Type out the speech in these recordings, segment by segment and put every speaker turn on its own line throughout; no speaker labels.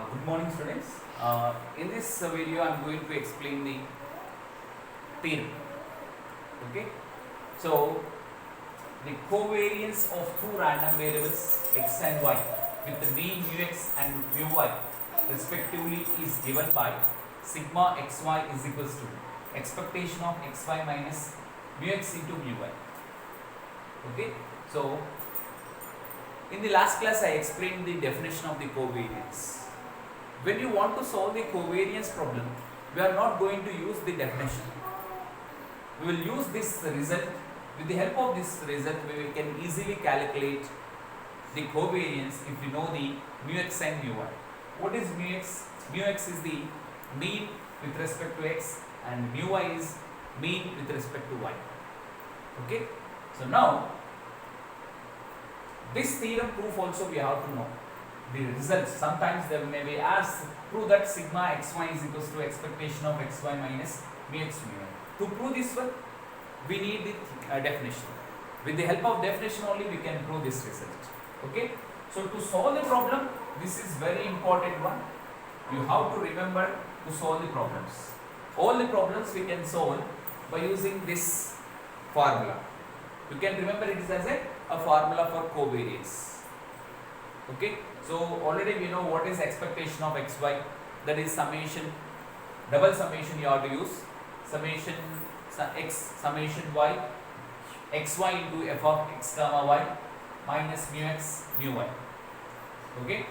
Good morning, students. In this video, I am going to explain the theorem. Okay. So, the covariance of two random variables x and y with the mean mu x and mu y respectively is given by sigma xy is equals to expectation of xy minus mu x into mu y. Okay. So, in the last class, I explained the definition of the covariance. When you want to solve the covariance problem, we are not going to use the definition. We will use this result. With the help of this result, we can easily calculate the covariance if we know the mu x and mu y. What is mu x? Mu x is the mean with respect to x and mu y is mean with respect to y. Okay. So now, this theorem proof also we have to know the results. Sometimes they may be asked, prove that sigma xy is equals to expectation of xy minus mu x mu y. To prove this one, we need the definition. With the help of definition only we can prove this result. Okay. So to solve the problem, this is very important one. You have to remember to solve the problems. All the problems we can solve by using this formula. You can remember it is as a formula for covariance. Okay. So already we know what is expectation of xy, that is summation, double summation you have to use, summation x, summation y, xy into f of x comma y minus mu x mu y. Okay.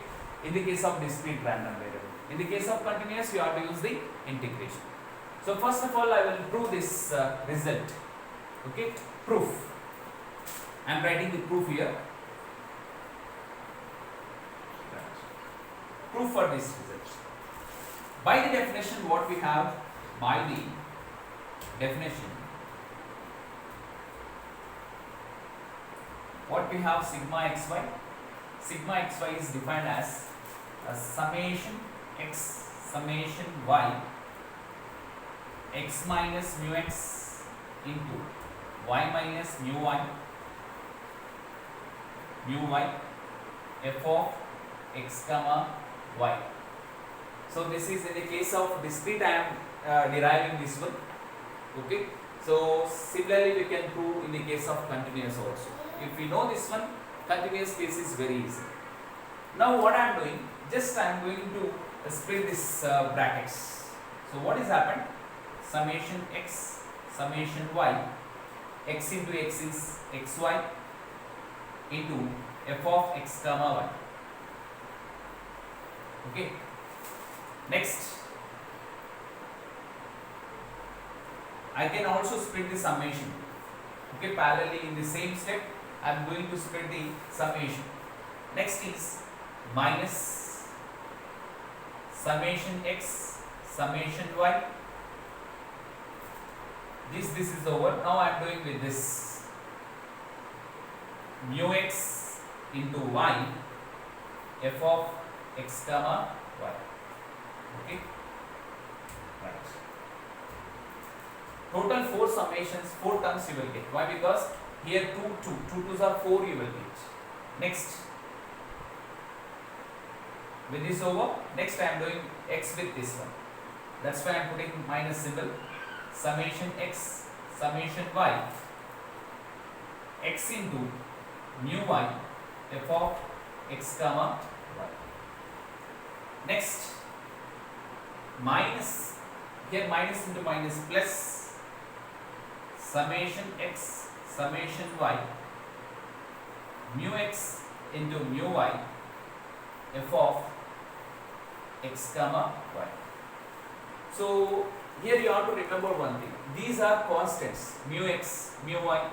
In the case of discrete random variable. In the case of continuous, you have to use the integration. So first of all, I will prove this result. Okay. Proof. I am writing the proof here. Proof for this result. By the definition, what we have, by the definition, what we have sigma xy. Sigma xy is defined as a summation x, summation y, x minus mu x into y minus mu y, mu y, f of x comma y. So this is in the case of discrete, I am deriving this one. Okay. So similarly we can prove in the case of continuous also. If we know this one, continuous case is very easy. Now what I am doing, just I am going to split this brackets. So what is happened? Summation x, summation y, x into x is xy into f of x comma y. Okay. Next, I can also split the summation. Okay, parallelly in the same step, I am going to split the summation. Next is minus summation x, summation y. This is over. Now I am doing with this mu x into y, f of x comma y. Okay. Right. Total 4 summations, 4 terms you will get. Why? Because here 2 twos are 4 you will get. Next, with this over, next I am doing x with this one. That's why I am putting minus symbol. Summation x, summation y, x into mu y, f of x comma y. Next, minus, here minus into minus plus summation x, summation y, mu x into mu y, f of x comma y. So here you have to remember one thing. These are constants, mu x, mu y.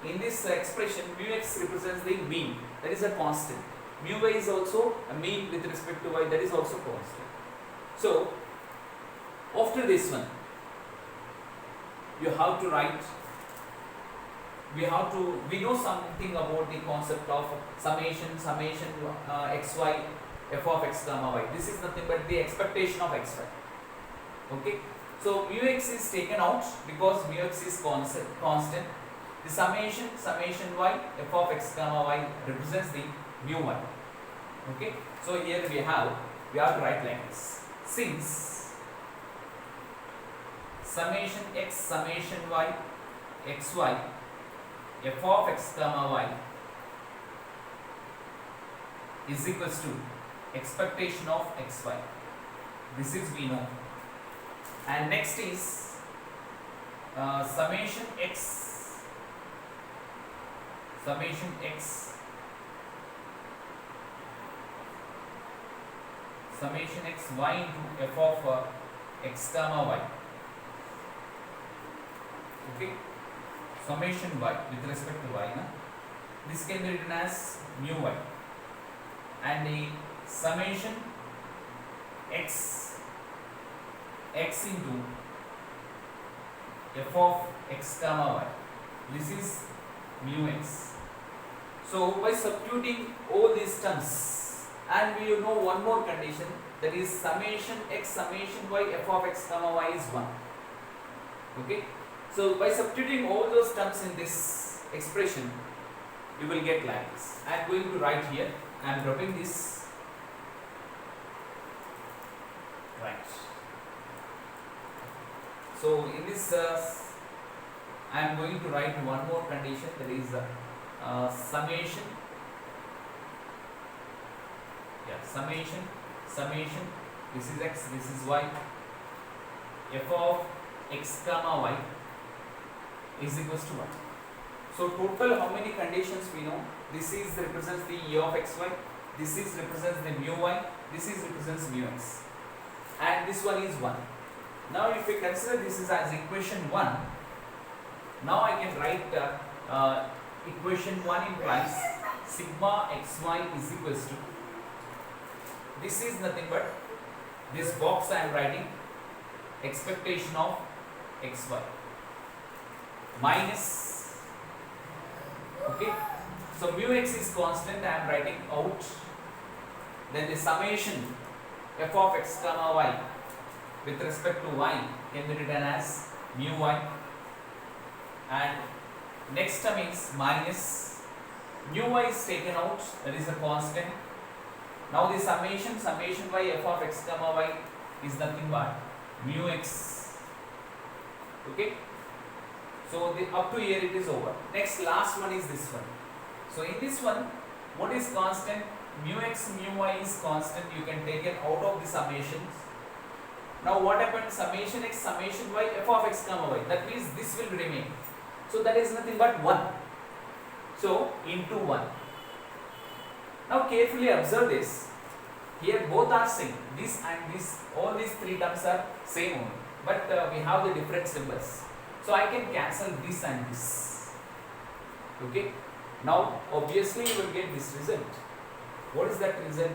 In this expression, mu x represents the mean, that is a constant. Mu y is also a mean with respect to y, that is also constant. So after this one, you have to write, we know something about the concept of summation xy, f of x comma y. This is nothing but the expectation of xy. Okay. So mu x is taken out because mu x is constant. The summation y, f of x comma y represents the mu y. Okay. So here we have we have to write like this. Since summation x summation y xy f of x comma y is equals to expectation of xy. This is we know. And next is summation x y into f of x comma y. Okay, summation y with respect to y. This can be written as mu y, and the summation x into f of x comma y. This is mu x. So by substituting all these terms, and we know one more condition, that is summation x summation y f of x comma y is 1. Okay, so by substituting all those terms in this expression, you will get like this. I am going to write here. I am dropping this. Right. So in this I am going to write one more condition, that is summation. Summation. This is x, this is y. F of x comma y is equals to 1. So total how many conditions we know? This is represents the e of xy. This is represents the mu y. This is represents mu x. And this one is 1. Now if we consider this is as equation 1, now I can write equation 1 implies sigma xy is equals to, this is nothing but this box I am writing expectation of xy minus, okay, so mu x is constant, I am writing out, then the summation f of x comma y with respect to y can be written as mu y, and next term is minus mu y is taken out, that is a constant. Now the summation y f of x comma y is nothing but mu x. Okay, so the up to here it is over. Next last one is this one. So in this one, what is constant? Mu x mu y is constant, you can take it out of the summations. Now what happens? Summation x summation y f of x comma y, that means this will remain. So that is nothing but 1. So into 1. Now carefully observe this. Here both are same. This and this, all these three terms are same only. But we have the different symbols. So I can cancel this and this. Okay. Now obviously you will get this result. What is that result?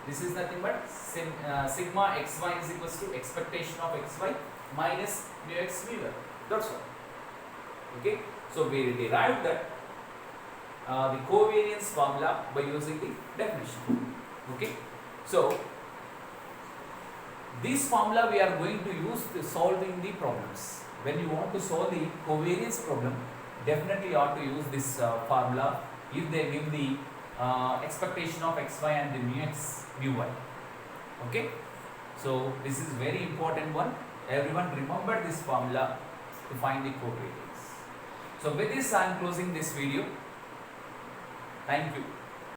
This is nothing but sigma xy is equals to expectation of xy minus mu x mu y. That's all. Okay. So we derived that the covariance formula by using the definition. Okay. So this formula we are going to use to solving the problems. When you want to solve the covariance problem, definitely you ought to use this formula if they give the expectation of xy and the mu x mu y. Okay. So this is very important one. Everyone remember this formula to find the covariance. So with this I am closing this video. Thank you.